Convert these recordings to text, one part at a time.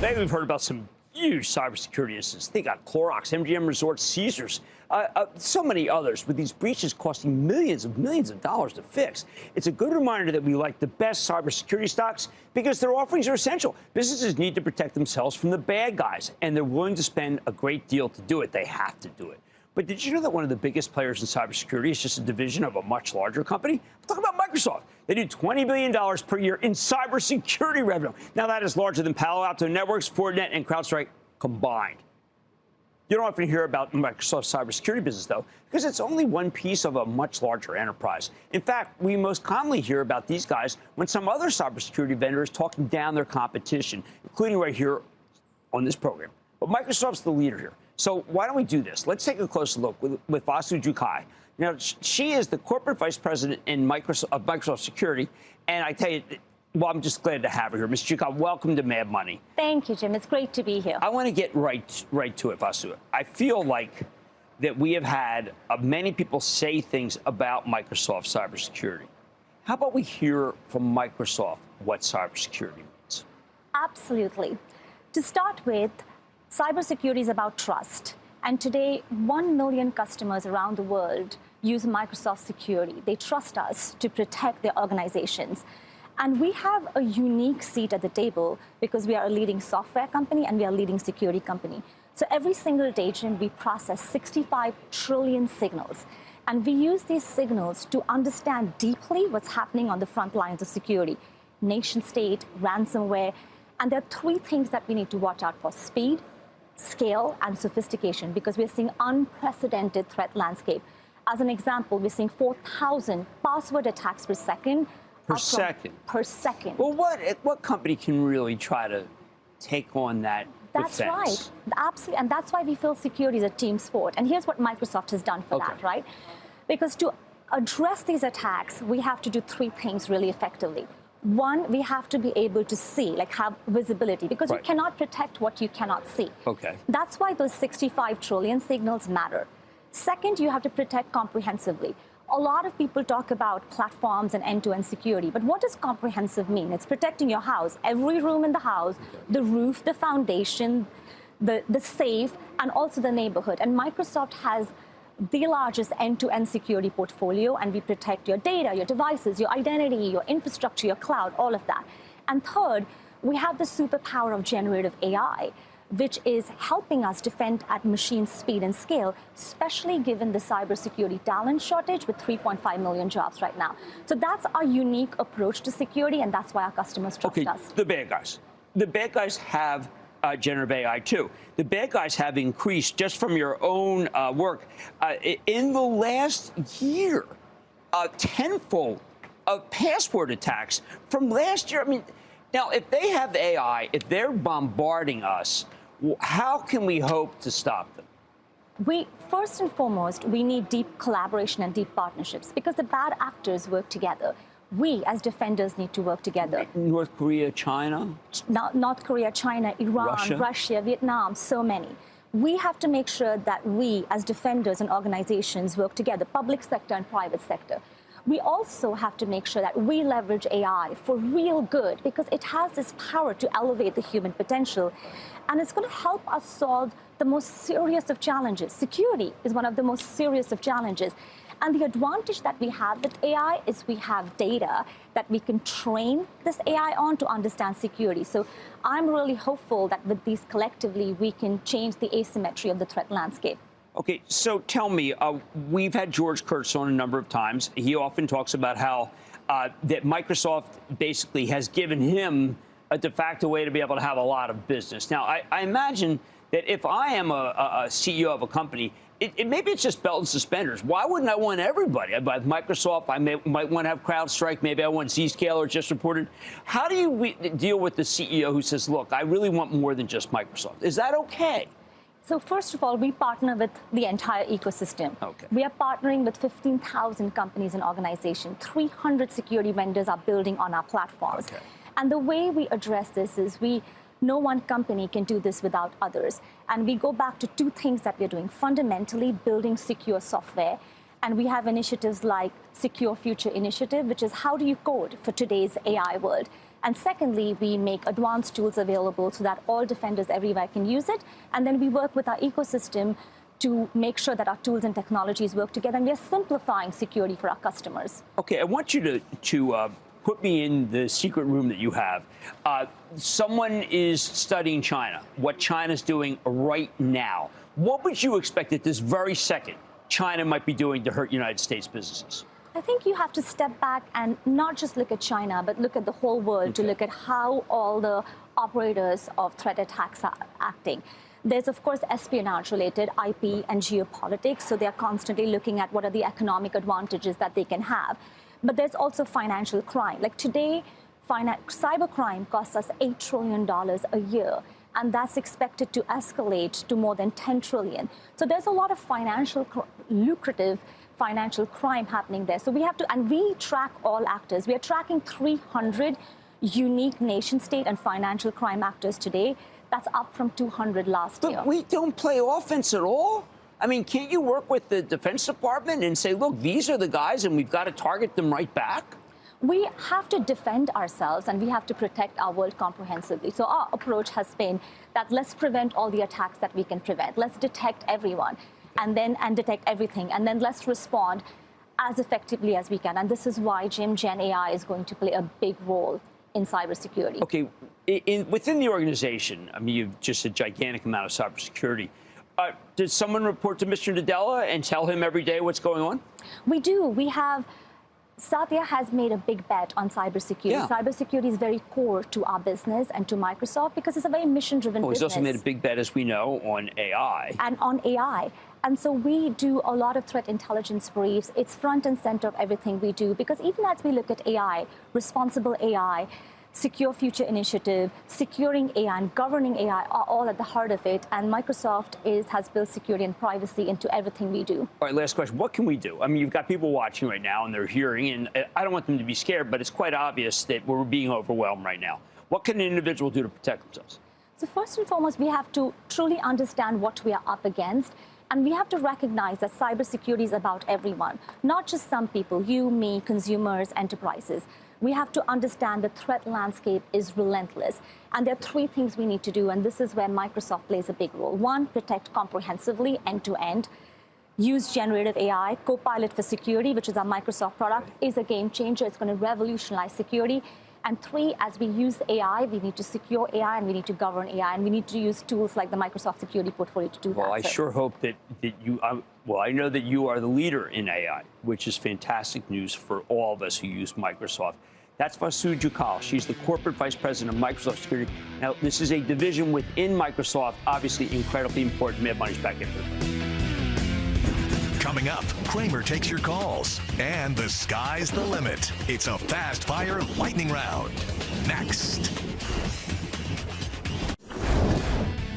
Lately, we've heard about some huge cybersecurity incidents. They got Clorox, MGM Resorts, Caesars, so many others, with these breaches costing millions of dollars to fix. It's a good reminder that we like the best cybersecurity stocks because their offerings are essential. Businesses need to protect themselves from the bad guys, and they're willing to spend a great deal to do it. They have to do it. But did you know that one of the biggest players in cybersecurity is just a division of a much larger company? I'm talking about Microsoft. They do $20 billion per year in cybersecurity revenue. Now, that is larger than Palo Alto Networks, Fortinet, and CrowdStrike combined. You don't often hear about Microsoft's cybersecurity business, though, because it's only one piece of a much larger enterprise. In fact, we most commonly hear about these guys when some other cybersecurity vendor is talking down their competition, including right here on this program. But Microsoft's the leader here. So why don't we do this? Let's take a closer look with Vasu Jakkal. Now, she is the corporate vice president in Microsoft Security. And I tell you, well, I'm just glad to have her here. Ms. Jakkal, welcome to Mad Money. Thank you, Jim. It's great to be here. I want to get right to it, Vasu. I feel like that we have had many people say things about Microsoft cybersecurity. How about we hear from Microsoft what cybersecurity means? Absolutely. To start with, cybersecurity is about trust. And today, 1 million customers around the world use Microsoft Security. They trust us to protect their organizations. And we have a unique seat at the table because we are a leading software company and we are a leading security company. So every single day, Jim, we process 65 trillion signals. And we use these signals to understand deeply what's happening on the front lines of security: nation state, ransomware. And there are three things that we need to watch out for: speed, scale, and sophistication, because we're seeing unprecedented threat landscape. As an example, we're seeing 4,000 password attacks per second. Per second? Per second. Well, what company can really try to take on that That's defense? right. Absolutely. And that's why we feel security is a team sport. And here's what Microsoft has done for that, right? Because to address these attacks, we have to do three things really effectively. One, we have to be able to see, like have visibility, because you cannot protect what you cannot see. That's why those 65 trillion signals matter. Second, you have to protect comprehensively. A lot of people talk about platforms and end-to-end security, but what does comprehensive mean? It's protecting your house, every room in the house, the roof, the foundation, the safe, and also the neighborhood. And Microsoft has the largest end-to-end security portfolio, and we protect your data, your devices, your identity, your infrastructure, your cloud, all of that. And third, we have the superpower of generative AI, which is helping us defend at machine speed and scale, especially given the cybersecurity talent shortage with 3.5 million jobs right now. So that's our unique approach to security, and that's why our customers trust us. The bad guys. The bad guys have generative AI, too. The bad guys have increased, just from your own work, in the last year, tenfold of password attacks from last year. I mean, now, if they have AI, if they're bombarding us, how can we hope to stop them? First and foremost, we need deep collaboration and deep partnerships, because the bad actors work together. We, as defenders, need to work together. North Korea, China? North Korea, China, Iran, Russia, Vietnam, so many. We have to make sure that we, as defenders and organizations, work together, public sector and private sector. We also have to make sure that we leverage AI for real good, because it has this power to elevate the human potential. And it's going to help us solve the most serious of challenges. Security is one of the most serious of challenges. And the advantage that we have with AI is we have data that we can train this AI on to understand security. So I'm really hopeful that with these collectively, we can change the asymmetry of the threat landscape. Okay, so tell me, we've had George Kurtz on a number of times. He often talks about how that Microsoft basically has given him a de facto way to be able to have a lot of business. Now, I imagine that if I am a CEO of a company, maybe it's just belt and suspenders. Why wouldn't I want everybody? With Microsoft, I might want to have CrowdStrike. Maybe I want Zscaler just reported. How do you deal with the CEO who says, look, I really want more than just Microsoft? Is that okay? So first of all, we partner with the entire ecosystem. We are partnering with 15,000 companies and organizations. 300 security vendors are building on our platforms. And the way we address this is no one company can do this without others. And we go back to two things that we're doing: fundamentally building secure software And we have initiatives like Secure Future Initiative, which is how do you code for today's AI world? And secondly, we make advanced tools available so that all defenders everywhere can use it. And then we work with our ecosystem to make sure that our tools and technologies work together. And we are simplifying security for our customers. Okay, I want you to put me in the secret room that you have. Someone is studying China, what China's doing right now. What would you expect at this very second China might be doing to hurt United States businesses? I think you have to step back and not just look at China, but look at the whole world to look at how all the operators of threat attacks are acting. There's, of course, espionage-related IP and geopolitics, so they're constantly looking at what are the economic advantages that they can have. But there's also financial crime. Like today, cybercrime costs us $8 trillion a year, and that's expected to escalate to more than $10 trillion. So there's a lot of lucrative financial crime happening there. So we have to, and we track all actors. We are tracking 300 unique nation-state and financial crime actors today. That's up from 200 last year. But we don't play offense at all. I mean, can't you work with the Defense Department and say, look, these are the guys, and we've got to target them right back? We have to defend ourselves, and we have to protect our world comprehensively. So our approach has been that let's prevent all the attacks that we can prevent. Let's detect everyone, and detect everything, and then let's respond as effectively as we can. And this is why Gen AI is going to play a big role in cybersecurity. Okay, within the organization, I mean, you've just a gigantic amount of cybersecurity. Does someone report to Mr. Nadella and tell him every day what's going on? We do. We have. Satya has made a big bet on cybersecurity. Yeah. Cybersecurity is very core to our business and to Microsoft because it's a very mission-driven business. He's also made a big bet, as we know, on AI. And on AI. And so we do a lot of threat intelligence briefs. It's front and center of everything we do because even as we look at AI, responsible AI, Secure Future Initiative, securing AI and governing AI are all at the heart of it. And Microsoft has built security and privacy into everything we do. All right, last question. What can we do? I mean, you've got people watching right now and they're hearing, and I don't want them to be scared, but it's quite obvious that we're being overwhelmed right now. What can an individual do to protect themselves? So first and foremost, we have to truly understand what we are up against. And we have to recognize that cybersecurity is about everyone, not just some people, you, me, consumers, enterprises. We have to understand the threat landscape is relentless. And there are three things we need to do, and this is where Microsoft plays a big role. One, protect comprehensively, end-to-end. Use generative AI. Copilot for Security, which is our Microsoft product, is a game changer. It's going to revolutionize security. And three, as we use AI, we need to secure AI and we need to govern AI. And we need to use tools like the Microsoft Security Portfolio to do that. Well, I sure hope that you, well, I know that you are the leader in AI, which is fantastic news for all of us who use Microsoft. That's Vasu Jakkal. She's the corporate vice president of Microsoft Security. Now, this is a division within Microsoft, obviously incredibly important. Mad Money's back into it. Coming up, Cramer takes your calls, and the sky's the limit. It's a fast-fire lightning round. Next.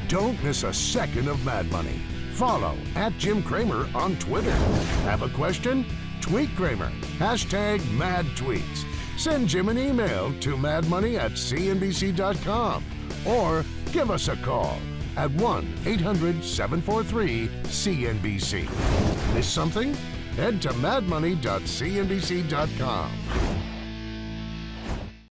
Don't miss a second of Mad Money. Follow @Jim Cramer on Twitter. Have a question? Tweet Cramer. #MadTweets. Send Jim an email to madmoney@cnbc.com or give us a call at 1-800-743-CNBC. Miss something? Head to madmoney.cnbc.com.